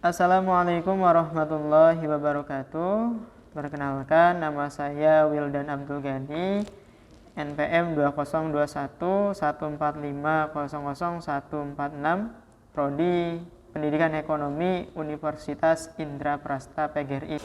Assalamualaikum warahmatullahi wabarakatuh. Perkenalkan, nama saya Wildan Abdul Ghani, NPM 202114500146, Prodi Pendidikan Ekonomi, Universitas Indra Prasta PGRI.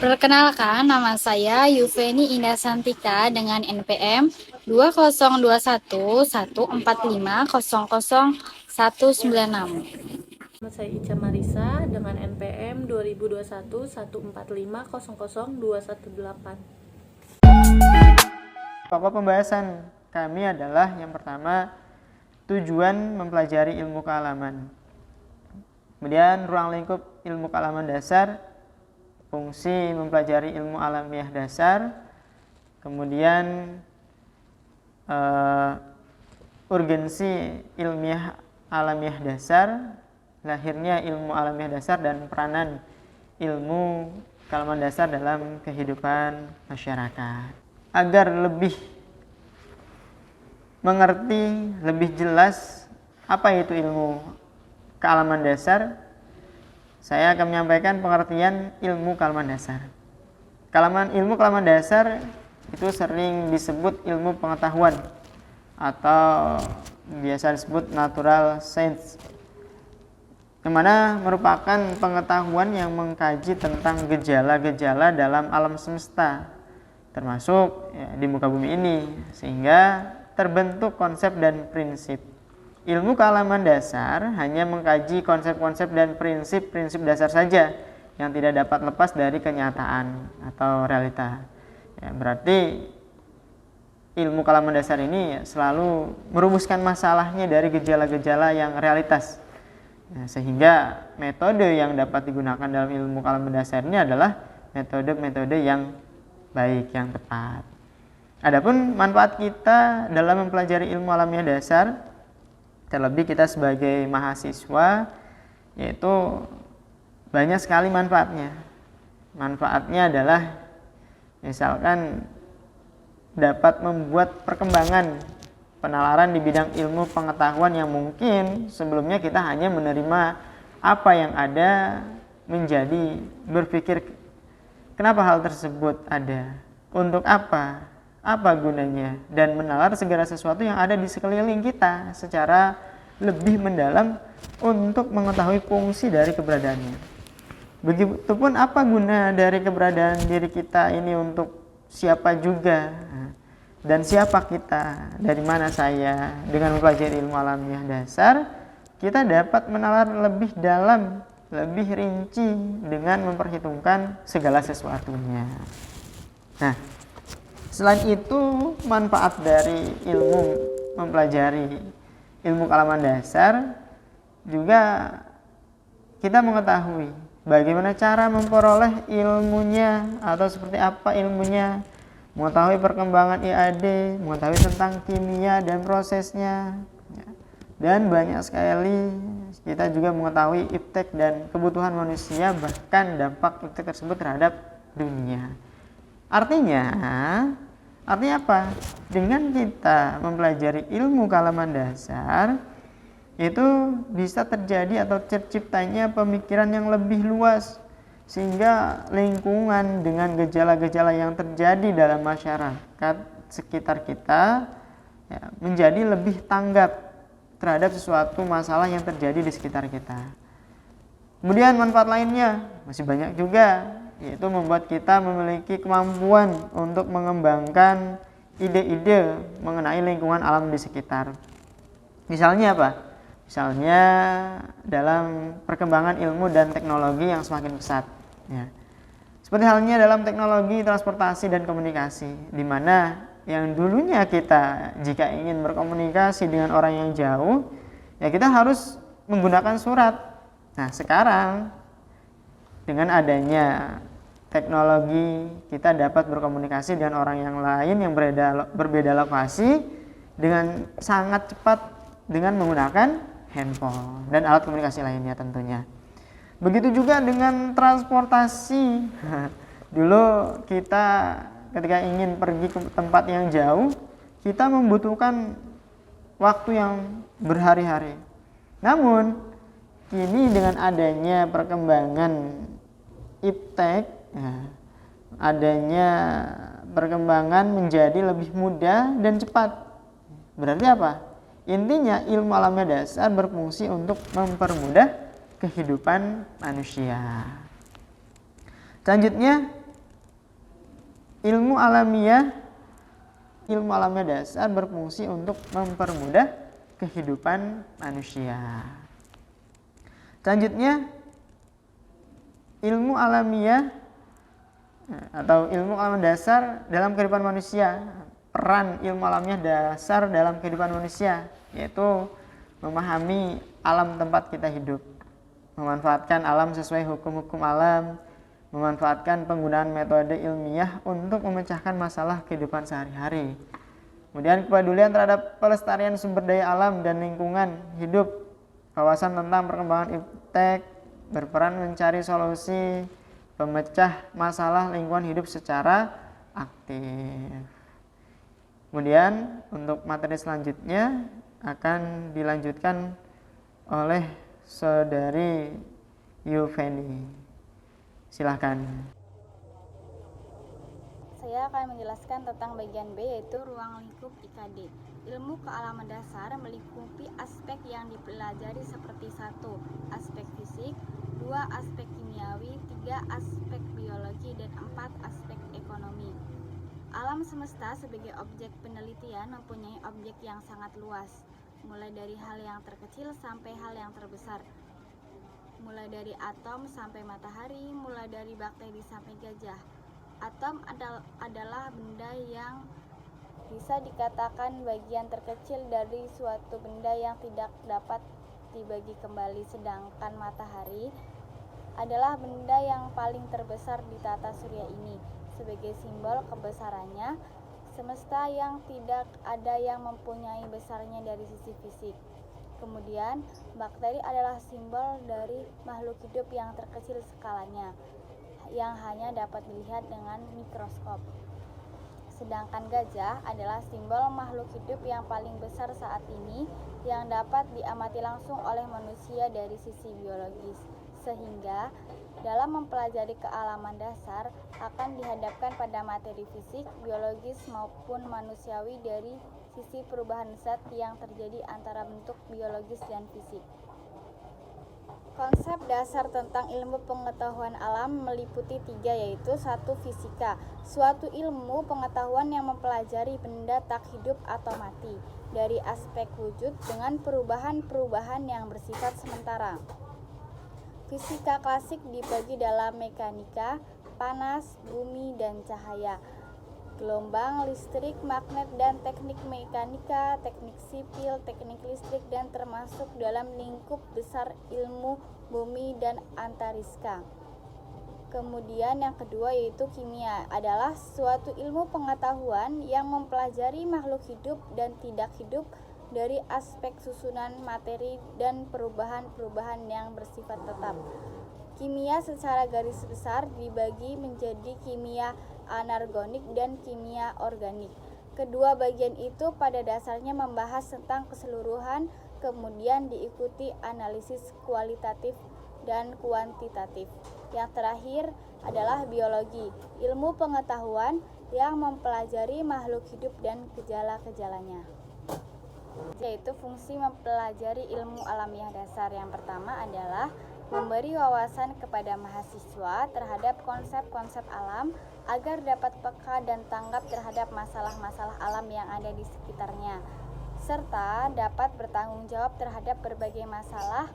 Perkenalkan, nama saya Yuveni Indah Santika dengan NPM 202114500196. Nama saya Ica Marisa dengan NPM 202114500218. Pokok pembahasan kami adalah yang pertama, tujuan mempelajari ilmu kealaman. Kemudian ruang lingkup ilmu kealaman dasar, fungsi mempelajari ilmu alamiah dasar, kemudian urgensi ilmiah alamiah dasar, lahirnya ilmu alamiah dasar, dan peranan ilmu kealaman dasar dalam kehidupan masyarakat. Agar lebih mengerti, lebih jelas apa itu ilmu kealaman dasar, saya akan menyampaikan pengertian ilmu kealaman dasar. Ilmu kealaman dasar itu sering disebut ilmu pengetahuan atau biasa disebut natural science, yang mana merupakan pengetahuan yang mengkaji tentang gejala-gejala dalam alam semesta, termasuk di muka bumi ini, sehingga terbentuk konsep dan prinsip. Ilmu kealaman dasar hanya mengkaji konsep-konsep dan prinsip-prinsip dasar saja yang tidak dapat lepas dari kenyataan atau realita. Berarti ilmu kealaman dasar ini selalu merumuskan masalahnya dari gejala-gejala yang realitas. Sehingga metode yang dapat digunakan dalam ilmu kealaman dasar ini adalah metode-metode yang baik, yang tepat. Adapun manfaat kita dalam mempelajari ilmu alamiah dasar, terlebih kita sebagai mahasiswa, yaitu banyak sekali manfaatnya. Manfaatnya adalah misalkan dapat membuat perkembangan penalaran di bidang ilmu pengetahuan yang mungkin sebelumnya kita hanya menerima apa yang ada, menjadi berpikir kenapa hal tersebut ada, untuk apa gunanya, dan menalar segala sesuatu yang ada di sekeliling kita secara lebih mendalam untuk mengetahui fungsi dari keberadaannya. Begitupun apa guna dari keberadaan diri kita ini untuk siapa juga, dan siapa kita, dari mana saya. Dengan mempelajari ilmu alamiah dasar, kita dapat menalar lebih dalam, lebih rinci dengan memperhitungkan segala sesuatunya. Nah, selain itu, manfaat dari ilmu mempelajari ilmu kealaman dasar juga kita mengetahui bagaimana cara memperoleh ilmunya atau seperti apa ilmunya, mengetahui perkembangan IAD, mengetahui tentang kimia dan prosesnya, dan banyak sekali kita juga mengetahui iptek dan kebutuhan manusia, bahkan dampak iptek tersebut terhadap dunia. Artinya apa? Dengan kita mempelajari ilmu kealaman dasar, itu bisa terjadi atau terciptanya pemikiran yang lebih luas, sehingga lingkungan dengan gejala-gejala yang terjadi dalam masyarakat sekitar kita menjadi lebih tanggap terhadap sesuatu masalah yang terjadi di sekitar kita. Kemudian manfaat lainnya masih banyak juga, yaitu membuat kita memiliki kemampuan untuk mengembangkan ide-ide mengenai lingkungan alam di sekitar. Misalnya apa? Misalnya dalam perkembangan ilmu dan teknologi yang semakin pesat. Seperti halnya dalam teknologi transportasi dan komunikasi, di mana yang dulunya kita jika ingin berkomunikasi dengan orang yang jauh, kita harus menggunakan surat. Nah, sekarang dengan adanya teknologi, kita dapat berkomunikasi dengan orang yang lain yang berbeda lokasi dengan sangat cepat dengan menggunakan handphone dan alat komunikasi lainnya tentunya. Begitu juga dengan transportasi. Dulu kita ketika ingin pergi ke tempat yang jauh, kita membutuhkan waktu yang berhari-hari. Namun kini dengan adanya perkembangan iptek, adanya perkembangan menjadi lebih mudah dan cepat. Berarti apa? Intinya ilmu alamiah dasar berfungsi untuk mempermudah kehidupan manusia. Selanjutnya, ilmu alamiah dasar berfungsi untuk mempermudah kehidupan manusia. Selanjutnya, ilmu alamiah atau ilmu alamiah dasar dalam kehidupan manusia. Peran ilmu alamiah dasar dalam kehidupan manusia yaitu memahami alam tempat kita hidup, memanfaatkan alam sesuai hukum-hukum alam, memanfaatkan penggunaan metode ilmiah untuk memecahkan masalah kehidupan sehari-hari. Kemudian kepedulian terhadap pelestarian sumber daya alam dan lingkungan hidup, wawasan tentang perkembangan iptek, berperan mencari solusi pemecah masalah lingkungan hidup secara aktif. Kemudian untuk materi selanjutnya akan dilanjutkan oleh saudari Yuveni. Silahkan. Saya akan menjelaskan tentang bagian B, yaitu ruang lingkup IKD. Ilmu kealaman dasar melingkupi aspek yang dipelajari seperti 1. Aspek fisik, 2. Aspek kimiawi, 3. Aspek biologi, dan 4. Aspek ekonomi. Alam semesta sebagai objek penelitian mempunyai objek yang sangat luas, mulai dari hal yang terkecil sampai hal yang terbesar. Mulai dari atom sampai matahari, mulai dari bakteri sampai gajah. Atom adalah benda yang bisa dikatakan bagian terkecil dari suatu benda yang tidak dapat dibagi kembali, sedangkan matahari adalah benda yang paling terbesar di tata surya ini. Sebagai simbol kebesarannya, semesta yang tidak ada yang mempunyai besarnya dari sisi fisik. Kemudian, bakteri adalah simbol dari makhluk hidup yang terkecil skalanya, yang hanya dapat dilihat dengan mikroskop. Sedangkan gajah adalah simbol makhluk hidup yang paling besar saat ini, yang dapat diamati langsung oleh manusia dari sisi biologis. Sehingga, dalam mempelajari kealaman dasar akan dihadapkan pada materi fisik, biologis maupun manusiawi dari sisi perubahan zat yang terjadi antara bentuk biologis dan fisik. Konsep dasar tentang ilmu pengetahuan alam meliputi 3, yaitu 1. Fisika, suatu ilmu pengetahuan yang mempelajari benda tak hidup atau mati dari aspek wujud dengan perubahan-perubahan yang bersifat sementara. Fisika klasik dibagi dalam mekanika, panas, bumi, dan cahaya, gelombang, listrik, magnet, dan teknik mekanika, teknik sipil, teknik listrik, dan termasuk dalam lingkup besar ilmu bumi dan antariska. Kemudian yang kedua yaitu kimia, adalah suatu ilmu pengetahuan yang mempelajari makhluk hidup dan tidak hidup dari aspek susunan materi dan perubahan-perubahan yang bersifat tetap. Kimia secara garis besar dibagi menjadi kimia anorganik dan kimia organik. Kedua bagian itu pada dasarnya membahas tentang keseluruhan, kemudian diikuti analisis kualitatif dan kuantitatif. Yang terakhir adalah biologi, ilmu pengetahuan yang mempelajari makhluk hidup dan gejala-gejalanya. Yaitu fungsi mempelajari ilmu alamiah dasar. Yang pertama adalah memberi wawasan kepada mahasiswa terhadap konsep-konsep alam agar dapat peka dan tanggap terhadap masalah-masalah alam yang ada di sekitarnya, serta dapat bertanggung jawab terhadap berbagai masalah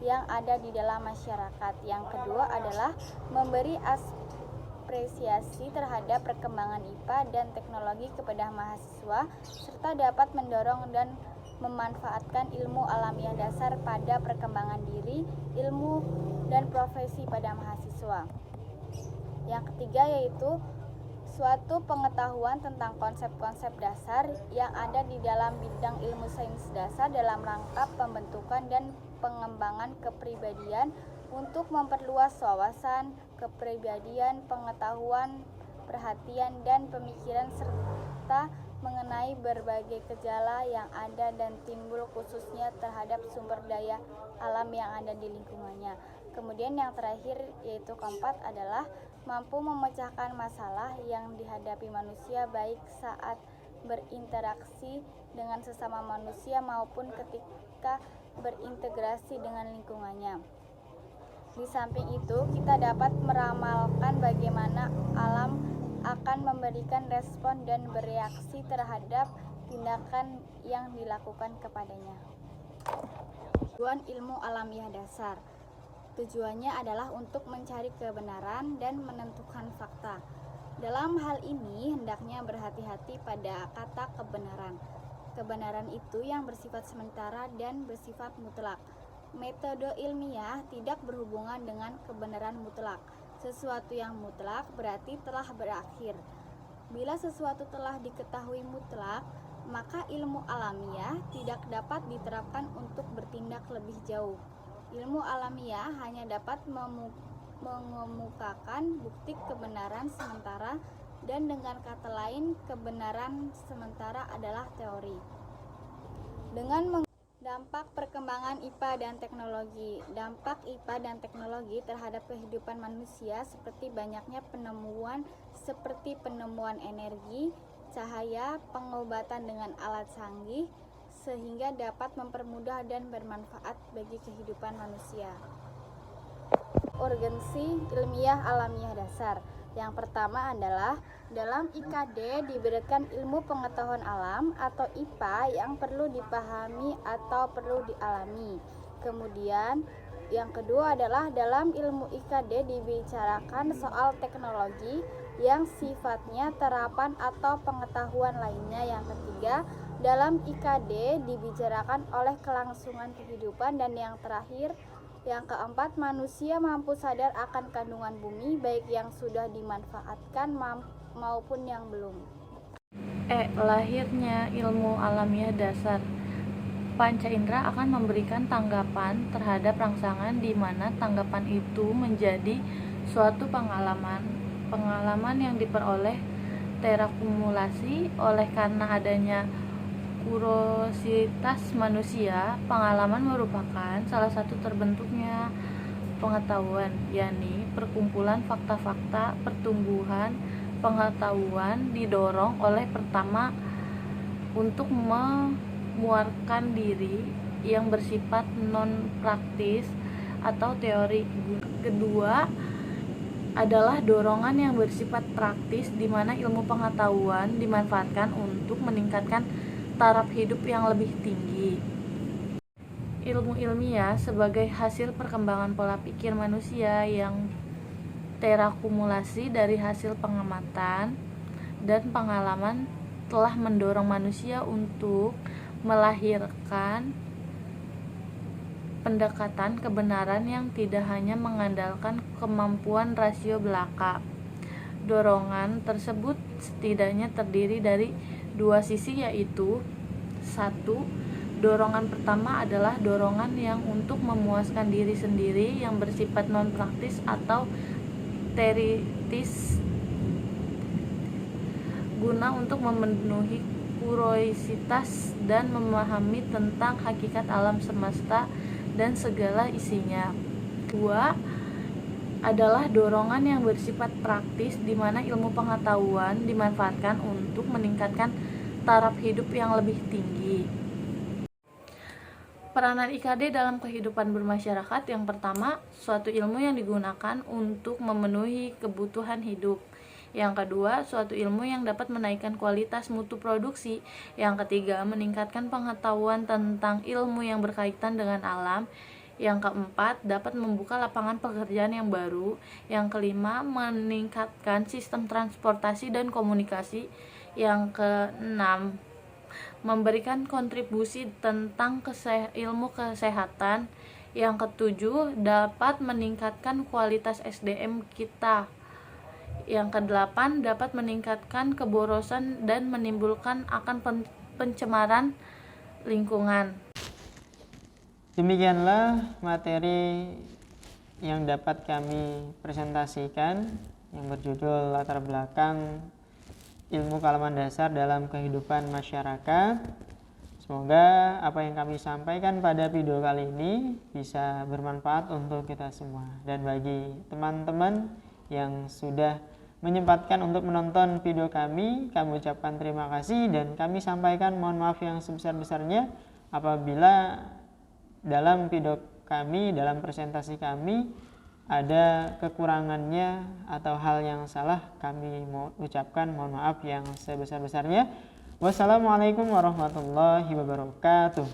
yang ada di dalam masyarakat. Yang kedua adalah memberi apresiasi terhadap perkembangan IPA dan teknologi kepada mahasiswa, serta dapat mendorong dan memanfaatkan ilmu alamiah dasar pada perkembangan diri, ilmu, dan profesi pada mahasiswa. Yang ketiga yaitu suatu pengetahuan tentang konsep-konsep dasar yang ada di dalam bidang ilmu sains dasar dalam rangka pembentukan dan pengembangan kepribadian untuk memperluas wawasan, kepribadian, pengetahuan, perhatian, dan pemikiran serta mengenai berbagai gejala yang ada dan timbul khususnya terhadap sumber daya alam yang ada di lingkungannya. Kemudian yang terakhir yaitu keempat adalah mampu memecahkan masalah yang dihadapi manusia baik saat berinteraksi dengan sesama manusia maupun ketika berintegrasi dengan lingkungannya. Di samping itu, kita dapat meramalkan bagaimana alam akan memberikan respon dan bereaksi terhadap tindakan yang dilakukan kepadanya. Tujuan ilmu alamiah dasar. Tujuannya adalah untuk mencari kebenaran dan menentukan fakta. Dalam hal ini, hendaknya berhati-hati pada kata kebenaran. Kebenaran itu yang bersifat sementara dan bersifat mutlak. Metode ilmiah tidak berhubungan dengan kebenaran mutlak. Sesuatu yang mutlak berarti telah berakhir. Bila sesuatu telah diketahui mutlak, maka ilmu alamiah tidak dapat diterapkan untuk bertindak lebih jauh. Ilmu alamiah hanya dapat mengemukakan bukti kebenaran sementara, dan dengan kata lain, kebenaran sementara adalah teori. Dampak perkembangan IPA dan teknologi. Dampak IPA dan teknologi terhadap kehidupan manusia seperti banyaknya penemuan seperti penemuan energi, cahaya, pengobatan dengan alat canggih, sehingga dapat mempermudah dan bermanfaat bagi kehidupan manusia. Urgensi ilmiah alamiah dasar. Yang pertama adalah dalam IKD diberikan ilmu pengetahuan alam atau IPA yang perlu dipahami atau perlu dialami. Kemudian yang kedua adalah dalam ilmu IKD dibicarakan soal teknologi yang sifatnya terapan atau pengetahuan lainnya. Yang ketiga, dalam IKD dibicarakan oleh kelangsungan kehidupan. Dan yang terakhir, yang keempat, manusia mampu sadar akan kandungan bumi, baik yang sudah dimanfaatkan maupun yang belum. Lahirnya ilmu alamiah dasar. Panca indera akan memberikan tanggapan terhadap rangsangan di mana tanggapan itu menjadi suatu pengalaman yang diperoleh terakumulasi oleh karena adanya kuriositas manusia. Pengalaman merupakan salah satu terbentuknya pengetahuan, yakni perkumpulan fakta-fakta pertumbuhan pengetahuan didorong oleh pertama untuk memuarkan diri yang bersifat non-praktis atau teori. Kedua adalah dorongan yang bersifat praktis di mana ilmu pengetahuan dimanfaatkan untuk meningkatkan taraf hidup yang lebih tinggi. Ilmu ilmiah sebagai hasil perkembangan pola pikir manusia yang terakumulasi dari hasil pengamatan dan pengalaman telah mendorong manusia untuk melahirkan pendekatan kebenaran yang tidak hanya mengandalkan kemampuan rasio belaka. Dorongan tersebut setidaknya terdiri dari dua sisi, yaitu satu, dorongan pertama adalah dorongan yang untuk memuaskan diri sendiri yang bersifat non-praktis atau teoritis guna untuk memenuhi kuriositas dan memahami tentang hakikat alam semesta dan segala isinya. Dua adalah dorongan yang bersifat praktis di mana ilmu pengetahuan dimanfaatkan untuk meningkatkan taraf hidup yang lebih tinggi. Peranan IKD dalam kehidupan bermasyarakat. Yang pertama, suatu ilmu yang digunakan untuk memenuhi kebutuhan hidup. Yang kedua, suatu ilmu yang dapat menaikkan kualitas mutu produksi. Yang ketiga, meningkatkan pengetahuan tentang ilmu yang berkaitan dengan alam. Yang keempat, dapat membuka lapangan pekerjaan yang baru. Yang kelima, meningkatkan sistem transportasi dan komunikasi. Yang keenam, memberikan kontribusi tentang ilmu kesehatan. Yang ketujuh, dapat meningkatkan kualitas SDM kita. Yang kedelapan, dapat meningkatkan keborosan dan menimbulkan akan pencemaran lingkungan. Demikianlah materi yang dapat kami presentasikan yang berjudul latar belakang ilmu kealaman dasar dalam kehidupan masyarakat. Semoga apa yang kami sampaikan pada video kali ini bisa bermanfaat untuk kita semua. Dan bagi teman-teman yang sudah menyempatkan untuk menonton video kami ucapkan terima kasih dan kami sampaikan mohon maaf yang sebesar-besarnya apabila dalam video kami, dalam presentasi kami ada kekurangannya atau hal yang salah, kami mau ucapkan mohon maaf yang sebesar-besarnya. Wassalamualaikum warahmatullahi wabarakatuh.